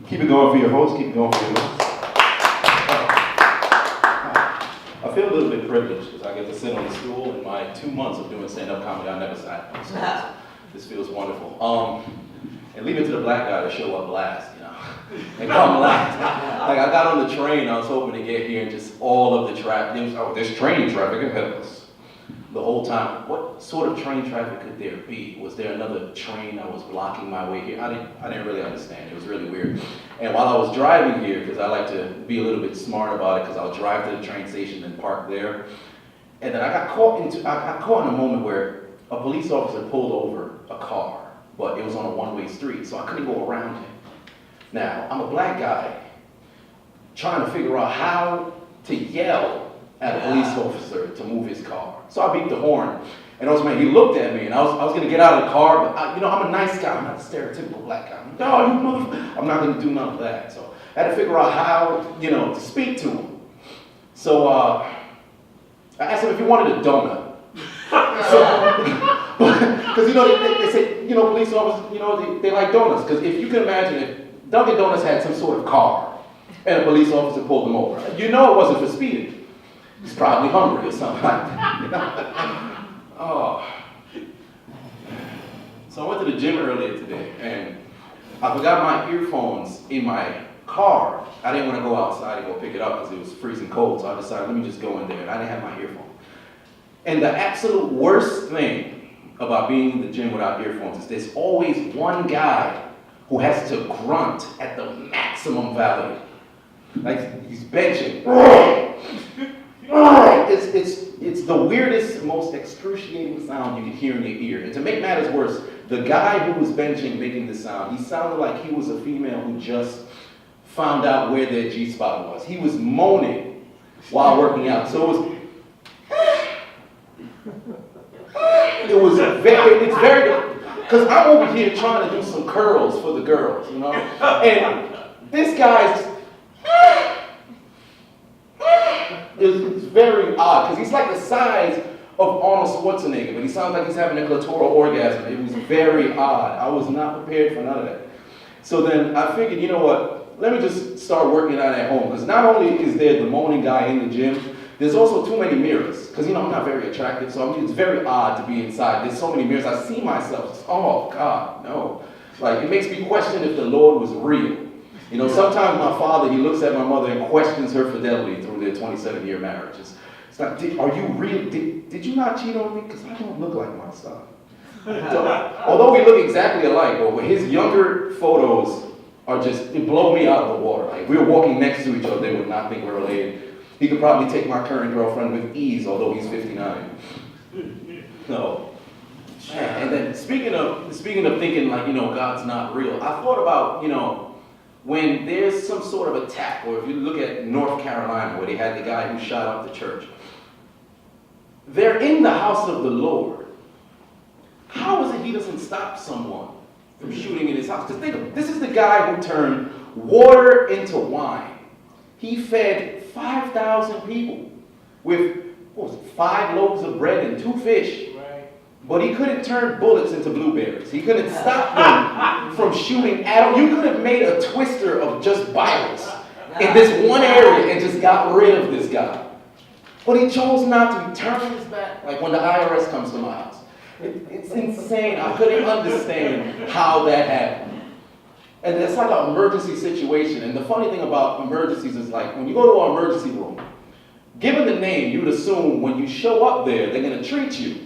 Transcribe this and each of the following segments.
Keep it going for your host, keep it going for your host. I feel a little bit privileged because I get to sit on the stool. In my 2 months of doing stand-up comedy, I never sat on the stool. So this feels wonderful. And leave it to the black guy to show up last, you know, and come last. Like I got on the train, I was hoping to get here and just all of the traffic, there's train traffic ahead of us. The whole time, what sort of train traffic could there be? Was there another train that was blocking my way here? I didn't really understand. It was really weird. And while I was driving here, because I like to be a little bit smart about it, because I'll drive to the train station and park there. And then I got caught in a moment where a police officer pulled over a car, but it was on a one-way street, so I couldn't go around him. Now, I'm a black guy trying to figure out how to yell at a police officer to move his car. So I beat the horn, and he looked at me, and I was gonna get out of the car, but I'm a nice guy, I'm not a stereotypical black guy. No, you motherfucker, I'm not gonna do none of that. So I had to figure out how, to speak to him. So I asked him if he wanted a donut. Because they say, police officers, they like donuts. Because if you can imagine if Dunkin' Donuts had some sort of car, and a police officer pulled them over, it wasn't for speeding. He's probably hungry or something like that. Oh. So I went to the gym earlier today, and I forgot my earphones in my car. I didn't want to go outside and go pick it up because it was freezing cold, so I decided, let me just go in there, and I didn't have my earphone. And the absolute worst thing about being in the gym without earphones is there's always one guy who has to grunt at the maximum value. Like, he's benching. It's the weirdest, most excruciating sound you can hear in your ear. And to make matters worse, the guy who was benching making the sound, he sounded like he was a female who just found out where their G-spot was. He was moaning while working out. So it's very, because I'm over here trying to do some curls for the girls, And this guy's it's very odd, because he's like the size of Arnold Schwarzenegger, but he sounds like he's having a clitoral orgasm. It was very odd. I was not prepared for none of that. So then I figured, you know what, let me just start working out at home, because not only is there the moaning guy in the gym, there's also too many mirrors, because I'm not very attractive, so it's very odd to be inside. There's so many mirrors, I see myself, oh God, no. Like, it makes me question if the Lord was real. Sometimes my father, he looks at my mother and questions her fidelity through their 27-year marriage. It's like, are you real? Did you not cheat on me? Because I don't look like my son. So, although we look exactly alike, but his younger photos it blow me out of the water. Like, if we were walking next to each other, they would not think we're related. He could probably take my current girlfriend with ease, although he's 59. No. And then speaking of thinking like, God's not real, I thought about, when there's some sort of attack, or if you look at North Carolina, where they had the guy who shot up the church, they're in the house of the Lord. How is it he doesn't stop someone from shooting in his house? Because think of it, this is the guy who turned water into wine. He fed 5,000 people with, 5 loaves of bread and 2 fish. But he couldn't turn bullets into blueberries. He couldn't stop them from shooting at him. You could have made a twister of just Bibles in this one area and just got rid of this guy. But he chose not to. He turned his back, like when the IRS comes to my house. It's insane. I couldn't understand how that happened. And it's like an emergency situation. And the funny thing about emergencies is, like, when you go to an emergency room, given the name, you would assume when you show up there, they're going to treat you.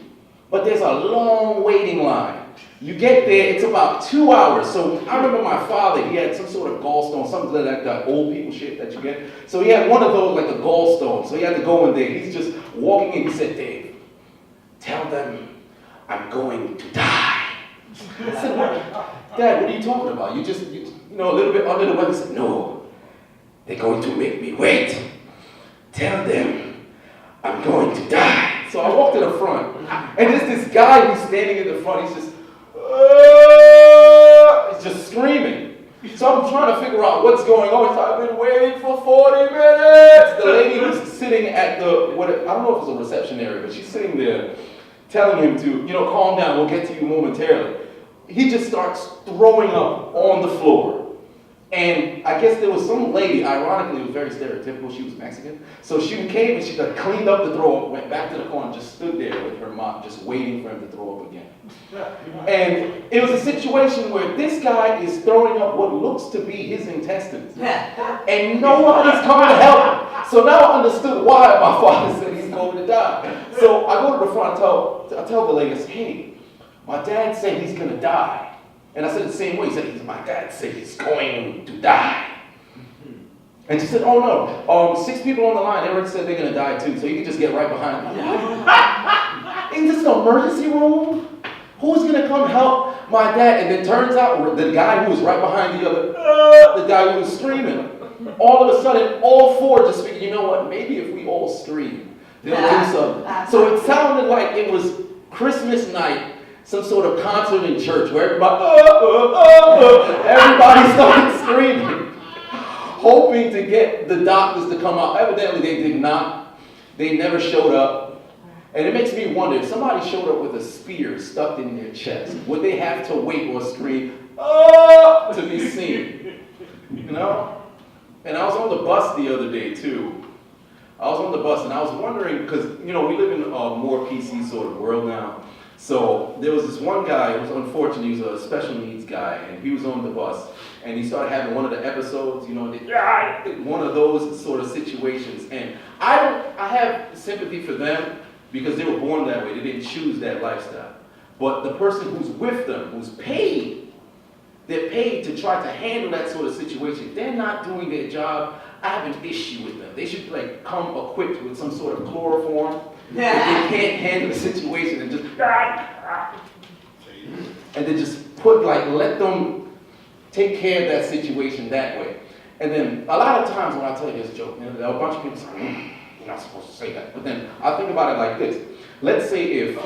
But there's a long waiting line. You get there, it's about 2 hours. So I remember my father, he had some sort of gallstone, something like that old people shit that you get. So he had one of those, like a gallstone. So he had to go in there. He's just walking in. He said, Dave, tell them I'm going to die. I said, Dad, what are you talking about? You a little bit under the weather. He said, no, they're going to make me wait. Tell them I'm going to die. So I walked to the front, and there's this guy who's standing in the front. He's just screaming. So I'm trying to figure out what's going on. So I've been waiting for 40 minutes. The lady was sitting at I don't know if it's a reception area, but she's sitting there telling him to, calm down, we'll get to you momentarily. He just starts throwing up on the floor. And I guess there was some lady, ironically, it was very stereotypical, she was Mexican. So she came and she cleaned up the throw up, went back to the corner, just stood there with her mop, just waiting for him to throw up again. And it was a situation where this guy is throwing up what looks to be his intestines. And nobody's coming to help him. So now I understood why my father said he's going to die. So I go to the front, I tell the lady, I say, hey, my dad said he's going to die. And I said it the same way. He said, my dad said he's going to die. And she said, oh no, 6 people on the line, they already said they're going to die too, so you can just get right behind me. Is this an emergency room? Who's going to come help my dad? And it turns out the guy who was right behind the other, the guy who was screaming, all of a sudden, all 4 just figured, you know what, maybe if we all scream, they'll do something. So it sounded like it was Christmas night, some sort of concert in church where everybody started screaming, hoping to get the doctors to come out. Evidently they did not. They never showed up. And it makes me wonder, if somebody showed up with a spear stuck in their chest, would they have to wait or scream, oh, to be seen? You know? And I was on the bus the other day too. I was on the bus and I was wondering, because you know, we live in a more PC sort of world now. So there was this one guy, it was unfortunate, he was a special needs guy, and he was on the bus, and he started having one of the episodes, you know, one of those sort of situations. And I have sympathy for them because they were born that way, they didn't choose that lifestyle. But the person who's with them, who's paid, they're paid to try to handle that sort of situation. If they're not doing their job, I have an issue with them. They should like come equipped with some sort of chloroform. If they can't handle the situation and just and then just let them take care of that situation that way. And then a lot of times when I tell you this joke, you know, there are a bunch of people say, you're not supposed to say that. But then I think about it like this. Let's say if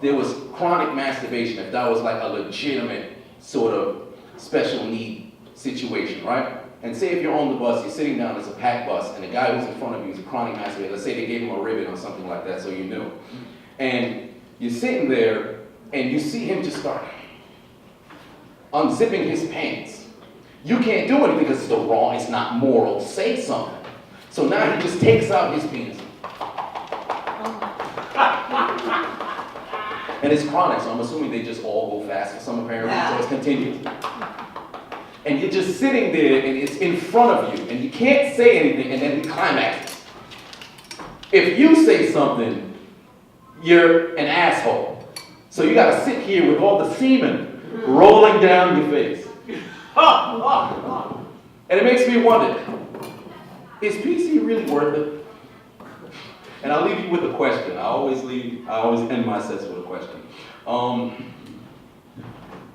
there was chronic masturbation, if that was like a legitimate sort of special need situation, right? And say if you're on the bus, you're sitting down, it's a packed bus, and the guy who's in front of you is a chronic masturbator. Let's say they gave him a ribbon or something like that, so you knew. And you're sitting there, and you see him just start unzipping his pants. You can't do anything because it's the wrong, it's not moral to say something. So now he just takes out his penis. And it's chronic, so I'm assuming they just all go fast for some apparent reason, so it's continuous. And you're just sitting there, and it's in front of you, and you can't say anything, and then he climaxes. If you say something, you're an asshole. So you gotta sit here with all the semen rolling down your face. And it makes me wonder, is PC really worth it? And I'll leave you with a question. I always end my sets with a question.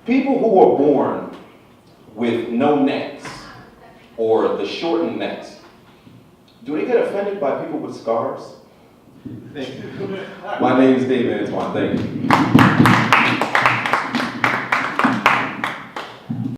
People who are born with no necks or the shortened necks, do they get offended by people with scars? Thank you. My name is Dave Antoine. Thank you.